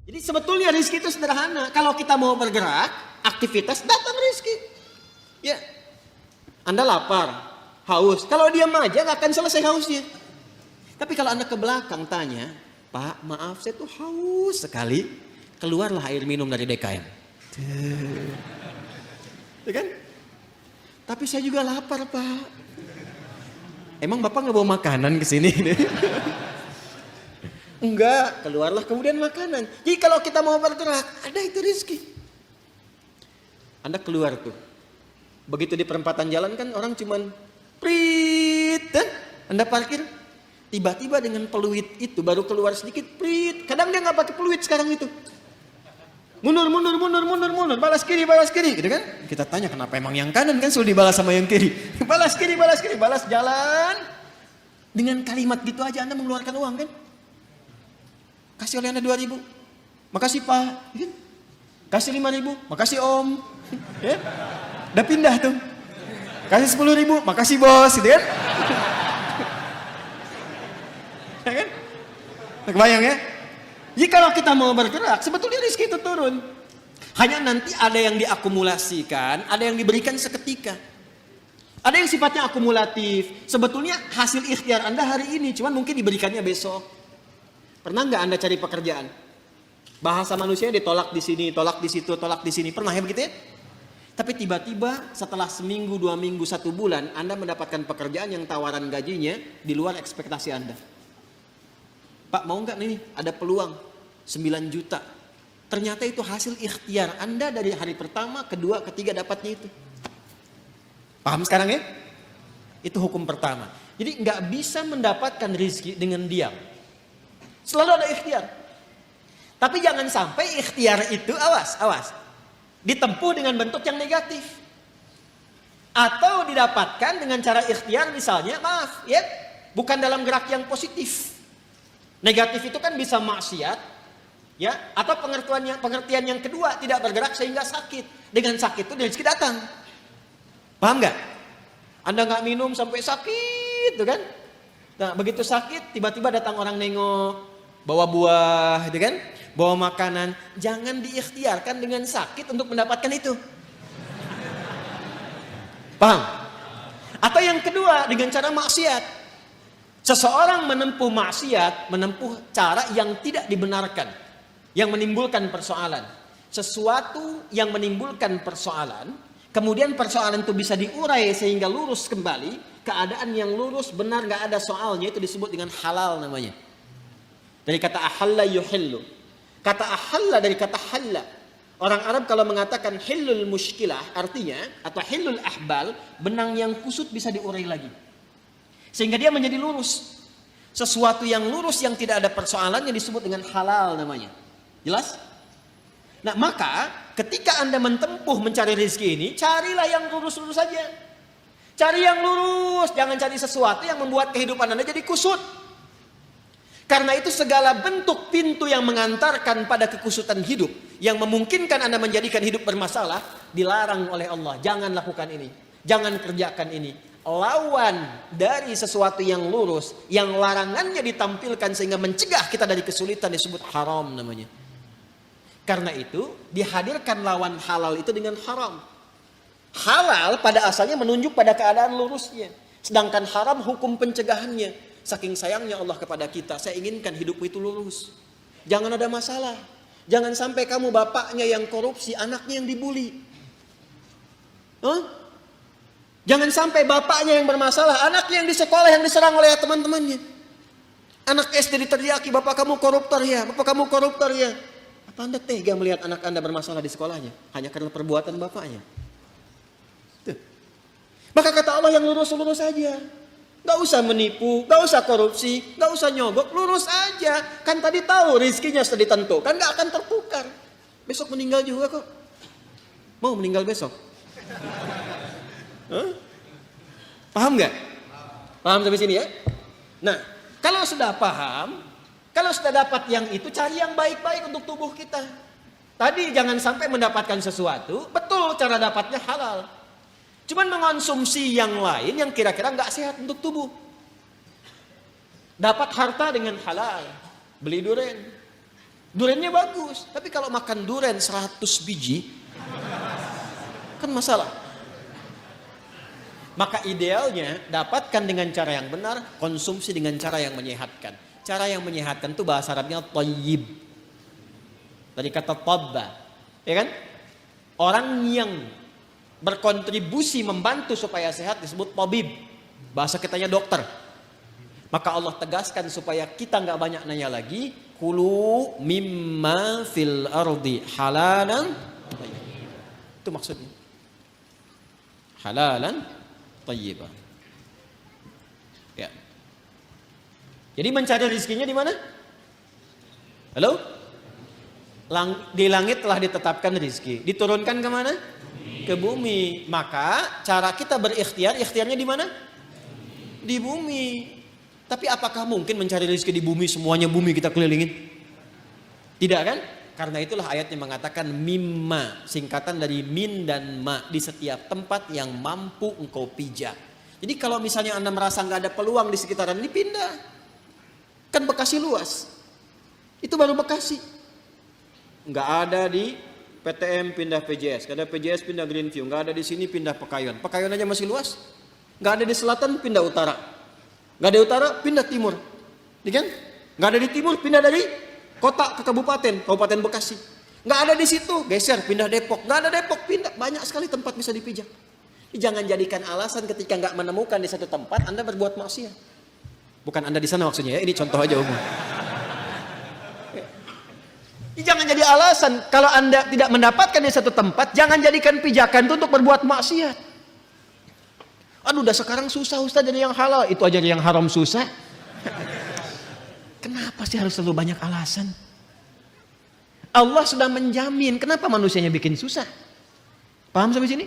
Jadi sebetulnya rezeki itu sederhana. Kalau kita mau bergerak, aktivitas, datang rezeki. Ya, Anda lapar, haus. Kalau diam aja nggak akan selesai hausnya. Tapi kalau Anda ke belakang tanya, Pak, maaf saya tuh haus sekali. Keluarlah air minum dari DKM. Ya kan? Tapi saya juga lapar, Pak. Emang Bapak nggak bawa makanan ke sini? Enggak, keluarlah kemudian makanan. Jadi kalau kita mau bergerak, ada itu rezeki. Anda keluar tuh. Begitu di perempatan jalan kan orang cuman prit, Anda parkir. Tiba-tiba dengan peluit itu baru keluar sedikit prit. Kadang dia nggak pakai peluit sekarang itu. Mundur, balas kiri, gitu kan? Kita tanya kenapa emang yang kanan kan sudah dibalas sama yang kiri. Balas kiri, balas jalan. Dengan kalimat gitu aja Anda mengeluarkan uang kan? Kasih oleh Anda 2.000. Makasih Pak. Kasih 5.000. Makasih Om. Ya? Udah pindah tuh. Kasih 10.000. Makasih Bos. Gitu kan? Ya kan? Kebayang ya? Jadi kalau kita mau bergerak, sebetulnya rezeki itu turun. Hanya nanti ada yang diakumulasikan, ada yang diberikan seketika. Ada yang sifatnya akumulatif. Sebetulnya hasil ikhtiar Anda hari ini, cuman mungkin diberikannya besok. Pernah nggak Anda cari pekerjaan? Bahasa manusia ditolak di sini, tolak di situ, tolak di sini. Pernah ya begitu ya? Tapi tiba-tiba setelah seminggu, 2 minggu, 1 bulan, Anda mendapatkan pekerjaan yang tawaran gajinya di luar ekspektasi Anda. Pak mau nggak nih? Ada peluang 9 juta. Ternyata itu hasil ikhtiar Anda dari hari pertama, kedua, ketiga dapatnya itu. Paham sekarang ya? Itu hukum pertama. Jadi nggak bisa mendapatkan rezeki dengan diam. Selalu ada ikhtiar. Tapi jangan sampai ikhtiar itu, awas, ditempuh dengan bentuk yang negatif. Atau didapatkan dengan cara ikhtiar misalnya, maaf ya, bukan dalam gerak yang positif. Negatif itu kan bisa maksiat, ya, atau pengertian yang kedua tidak bergerak sehingga sakit. Dengan sakit itu rezeki datang. Paham nggak? Anda nggak minum sampai sakit, tuh kan? Nah, begitu sakit, tiba-tiba datang orang nengok. Bawa buah, gitu kan? Bawa makanan. Jangan diikhtiarkan dengan sakit untuk mendapatkan itu. Paham? Atau yang kedua, dengan cara maksiat. Seseorang menempuh maksiat, menempuh cara yang tidak dibenarkan. Yang menimbulkan persoalan. Sesuatu yang menimbulkan persoalan, kemudian persoalan itu bisa diurai sehingga lurus kembali. Keadaan yang lurus, benar, gak ada soalnya, itu disebut dengan halal namanya. Dari kata ahalla yuhillu. Kata ahalla dari kata halla. Orang Arab kalau mengatakan hillul mushkilah, artinya, atau hillul ahbal, benang yang kusut bisa diurai lagi. Sehingga dia menjadi lurus. Sesuatu yang lurus yang tidak ada persoalannya disebut dengan halal namanya. Jelas? Nah maka ketika Anda menempuh mencari rezeki ini, carilah yang lurus-lurus saja. Cari yang lurus, jangan cari sesuatu yang membuat kehidupan Anda jadi kusut. Karena itu segala bentuk pintu yang mengantarkan pada kekusutan hidup, yang memungkinkan Anda menjadikan hidup bermasalah, dilarang oleh Allah. Jangan lakukan ini, jangan kerjakan ini. Lawan dari sesuatu yang lurus, yang larangannya ditampilkan sehingga mencegah kita dari kesulitan, disebut haram namanya. Karena itu dihadirkan lawan halal itu dengan haram. Halal pada asalnya menunjuk pada keadaan lurusnya, sedangkan haram hukum pencegahannya. Saking sayangnya Allah kepada kita, saya inginkan hidupmu itu lurus. Jangan ada masalah. Jangan sampai kamu bapaknya yang korupsi, anaknya yang dibully. Jangan sampai bapaknya yang bermasalah, anaknya yang di sekolah yang diserang oleh teman-temannya. Anak SD diteriaki, bapak kamu koruptor ya, bapak kamu koruptor ya. Apa Anda tega melihat anak Anda bermasalah di sekolahnya? Hanya karena perbuatan bapaknya. Tuh. Maka kata Allah yang lurus-lurus saja. Gak usah menipu, gak usah korupsi, gak usah nyogok, lurus aja. Kan tadi tahu rizkinya sudah ditentukan, gak akan tertukar. Besok meninggal juga kok. Mau meninggal besok? Paham gak? Paham sampai sini ya? Nah, kalau sudah paham, kalau sudah dapat yang itu, cari yang baik-baik untuk tubuh kita. Tadi jangan sampai mendapatkan sesuatu, betul cara dapatnya halal. Cuman mengonsumsi yang lain yang kira-kira nggak sehat untuk tubuh. Dapat harta dengan halal, beli durian. Durennya bagus, tapi kalau makan duren 100 biji, kan masalah. Maka idealnya dapatkan dengan cara yang benar, konsumsi dengan cara yang menyehatkan. Cara yang menyehatkan itu bahasa Arabnya thayyib. Dari kata tabba, ya kan? Orang yang berkontribusi membantu supaya sehat disebut tabib. Bahasa kitanya dokter. Maka Allah tegaskan supaya kita nggak banyak nanya lagi. Kulu mimma fil ardi halalan thayyib. Itu maksudnya. Halalan thayyibah. Ya. Jadi mencari rezekinya di mana? Halo? Di langit telah ditetapkan rezeki. Diturunkan ke mana? Ke bumi. Maka cara kita berikhtiar, ikhtiarnya di mana? Di bumi. Tapi apakah mungkin mencari rezeki di bumi, semuanya bumi kita kelilingin? Tidak kan? Karena itulah ayat yang mengatakan mimma, singkatan dari min dan ma, di setiap tempat yang mampu engkau pijak. Jadi kalau misalnya Anda merasa nggak ada peluang di sekitaran ini, pindah. Kan Bekasi luas. Itu baru Bekasi. Nggak ada di PTM pindah PJS, nggak ada PJS pindah Greenview, nggak ada di sini pindah Pekayon. Pekayon aja masih luas. Nggak ada di selatan pindah utara. Nggak ada utara pindah timur. Ya kan? Nggak ada di timur pindah dari kota ke kabupaten Bekasi. Nggak ada di situ, geser pindah Depok. Nggak ada Depok, pindah. Banyak sekali tempat bisa dipijak. Jangan jadikan alasan ketika nggak menemukan di satu tempat Anda berbuat maksiat. Bukan Anda di sana maksudnya ya, ini contoh aja umum. Jangan jadi alasan kalau Anda tidak mendapatkan di satu tempat, jangan jadikan pijakan itu untuk berbuat maksiat. Aduh, udah sekarang susah Ustaz jadi yang halal, itu aja yang haram susah. Kenapa sih harus selalu banyak alasan? Allah sudah menjamin, kenapa manusianya bikin susah? Paham sampai sini?